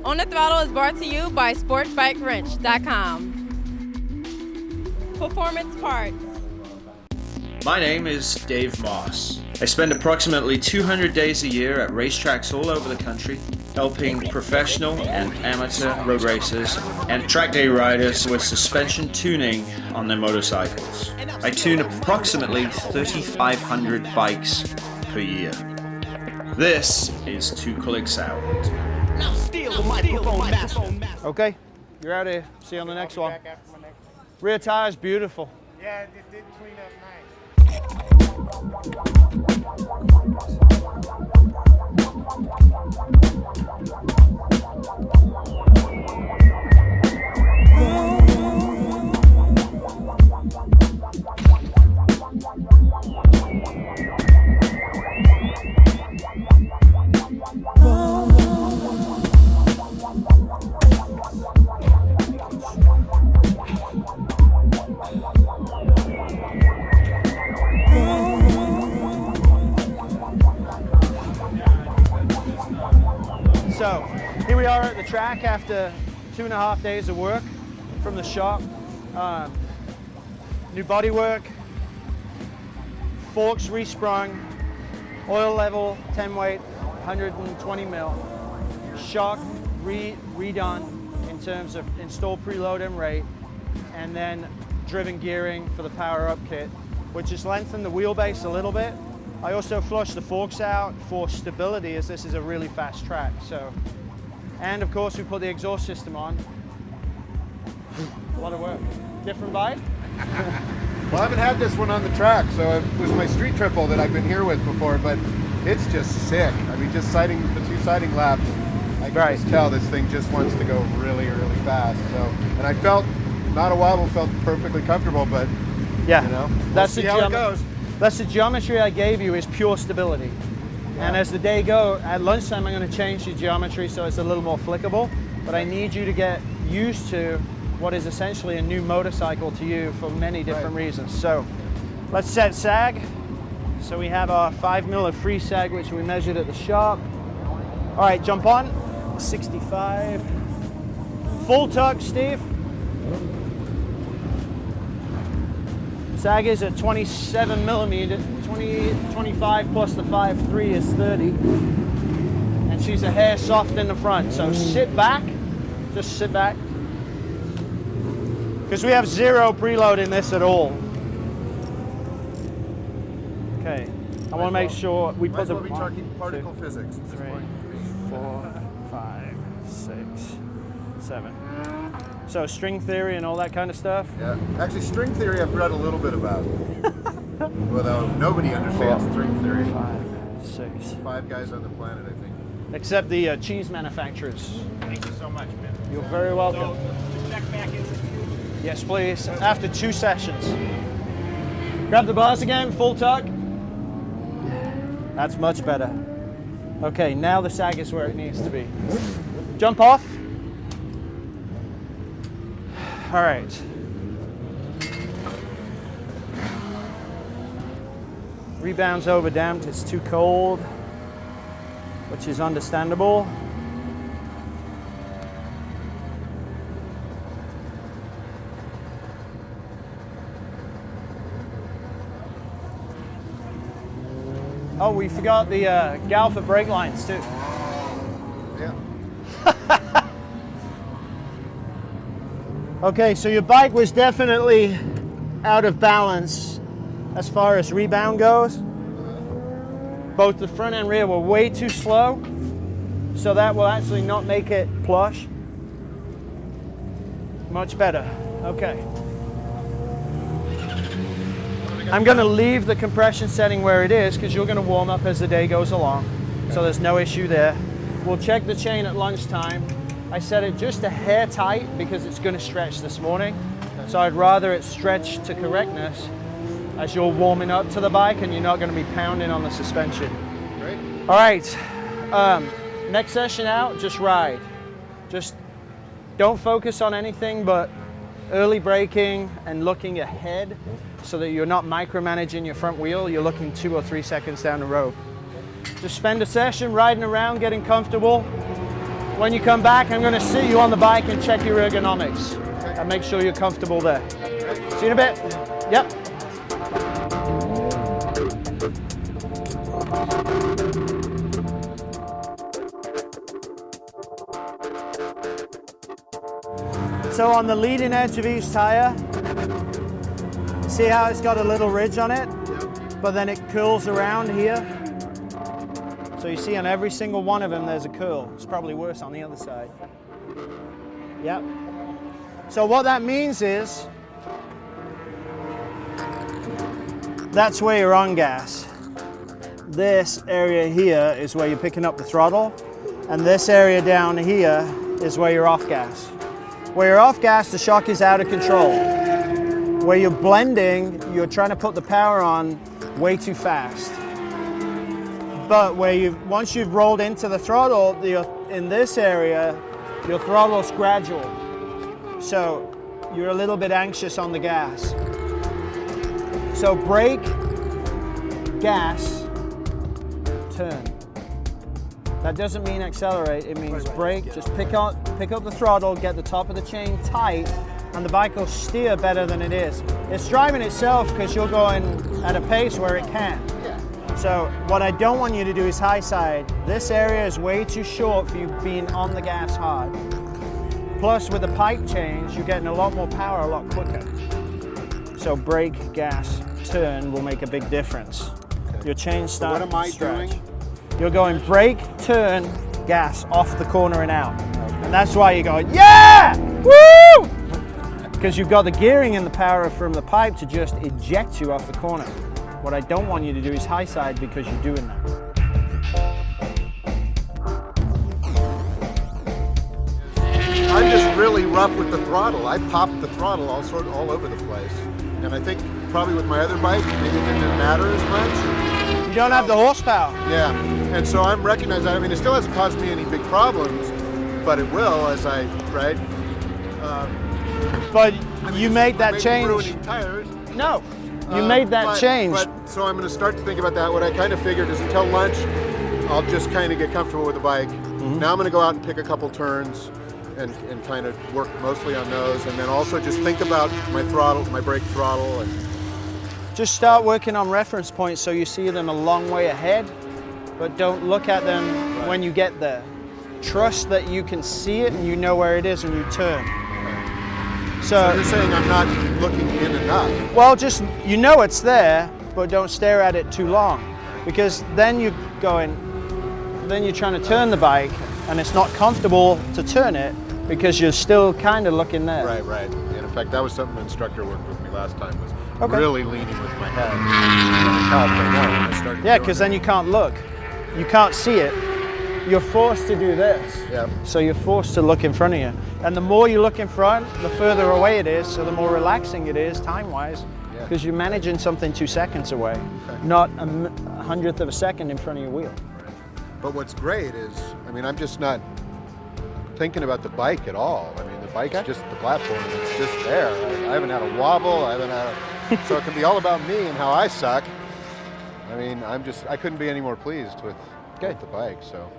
On the Throttle is brought to you by SportsBikeWrench.com. Performance Parts. My name is Dave Moss. I spend approximately 200 days a year at racetracks all over the country, helping professional and amateur road racers and track day riders with suspension tuning on their motorcycles. I tune approximately 3,500 bikes per year. This is To Clicks Out. Okay, you're out of here. See you on the next one. Rear tire's beautiful. Yeah, it did clean up nice. So here we are at the track after 2.5 days of work from the shop. New bodywork, forks resprung, oil level 10 weight, 120 mil, shock redone in terms of installed preload and rate, and then driven gearing for the power up kit, which has lengthened the wheelbase a little bit. I also flushed the forks out for stability, as this is a really fast track. So, and of course we put the exhaust system on. A lot of work. Different bike? Well, I haven't had this one on the track, so it was my street triple that I've been here with before, but it's just sick. I mean, just sighting the 2 sighting laps, I can just tell this thing just wants to go really, really fast. So, and I felt, not a wobble, felt perfectly comfortable, but yeah, you know, that's we'll see how it goes. That's the geometry I gave you, is pure stability. Yeah. And as the day goes, at lunchtime I'm going to change the geometry so it's a little more flickable, but I need you to get used to what is essentially a new motorcycle to you for many different reasons. So let's set sag. So we have our 5 mil of free sag, which we measured at the shop. All right, jump on. 65. Full tuck, Steve. Sag is at 27 millimeter, 25 plus the 5.3 is 30. And she's a hair soft in the front. So sit back, just sit back. Because we have 0 preload in this at all. Okay, I want to make sure we put the... Might as well be talking particle physics at this 3, point. 4, 5, 6, 7. So string theory and all that kind of stuff? Yeah, actually string theory I've read a little bit about. Although nobody understands string theory. 5, 6. 5 guys on the planet, I think. Except the cheese manufacturers. Thank you so much, man. You're very welcome. So, check back in with you. Yes, please. After 2 sessions. Grab the bars again, full tuck. That's much better. Okay, now the sag is where it needs to be. Jump off. All right. Rebound's over damped, it's too cold, which is understandable. Oh, we forgot the Galfa brake lines too. Yeah. Okay, so your bike was definitely out of balance as far as rebound goes. Both the front and rear were way too slow, so that will actually not make it plush. Much better. Okay. I'm going to leave the compression setting where it is because you're going to warm up as the day goes along, so there's no issue there. We'll check the chain at lunchtime. I set it just a hair tight because it's going to stretch this morning, so I'd rather it stretch to correctness as you're warming up to the bike and you're not going to be pounding on the suspension. Great. All right, next session out, just ride. Just don't focus on anything but early braking and looking ahead so that you're not micromanaging your front wheel, you're looking 2 or 3 seconds down the road. Just spend a session riding around, getting comfortable, When you come back, I'm going to sit you on the bike and check your ergonomics and make sure you're comfortable there. See you in a bit. Yep. So on the leading edge of each tire, see how it's got a little ridge on it, but then it curls around here. So you see on every single one of them there's a curl. It's probably worse on the other side. Yep. So what that means is, that's where you're on gas. This area here is where you're picking up the throttle, and this area down here is where you're off gas. Where you're off gas, the shock is out of control. Where you're blending, you're trying to put the power on way too fast. But once you've rolled into the throttle, in this area, your throttle's gradual. So you're a little bit anxious on the gas. So brake, gas, turn. That doesn't mean accelerate, it means brake. Just pick up the throttle, get the top of the chain tight, and the bike will steer better than it is. It's driving itself because you're going at a pace where it can. So what I don't want you to do is high side. This area is way too short for you being on the gas hard. Plus with the pipe change, you're getting a lot more power a lot quicker. So brake, gas, turn will make a big difference. Okay. Your chain starts. What am I doing? You're going brake, turn, gas, off the corner and out. Okay. And that's why you're going, yeah! Woo! Because you've got the gearing and the power from the pipe to just eject you off the corner. What I don't want you to do is high side because you're doing that. I'm just really rough with the throttle. I pop the throttle all over the place. And I think probably with my other bike, maybe it didn't matter as much. You don't have the horsepower. Yeah, and so I'm recognizing that. I mean, it still hasn't caused me any big problems, but it will as I, right? But you made that change. Ruining tires. No. You made that change. So I'm going to start to think about that. What I kind of figured is until lunch, I'll just kind of get comfortable with the bike. Mm-hmm. Now I'm going to go out and pick a couple turns and kind of work mostly on those. And then also just think about my throttle, my brake throttle. And just start working on reference points so you see them a long way ahead, but don't look at them when you get there. Trust that you can see it and you know where it is when you turn. So you're saying I'm not looking in enough? Well, just, you know it's there, but don't stare at it too long. Because then you're trying to turn the bike and it's not comfortable to turn it because you're still kind of looking there. Right. And in fact, that was something the instructor worked with me last time, was really leaning with my head. Yeah, because then you can't look. You can't see it. You're forced to do this. Yep. So you're forced to look in front of you. And the more you look in front, the further away it is, so the more relaxing it is time-wise, because you're managing something 2 seconds away, not a 100th of a second in front of your wheel. Right. But what's great is, I mean, I'm just not thinking about the bike at all. I mean, the bike's just the platform. It's just there. I haven't had a wobble. So it can be all about me and how I suck. I mean, I couldn't be any more pleased with the bike, so.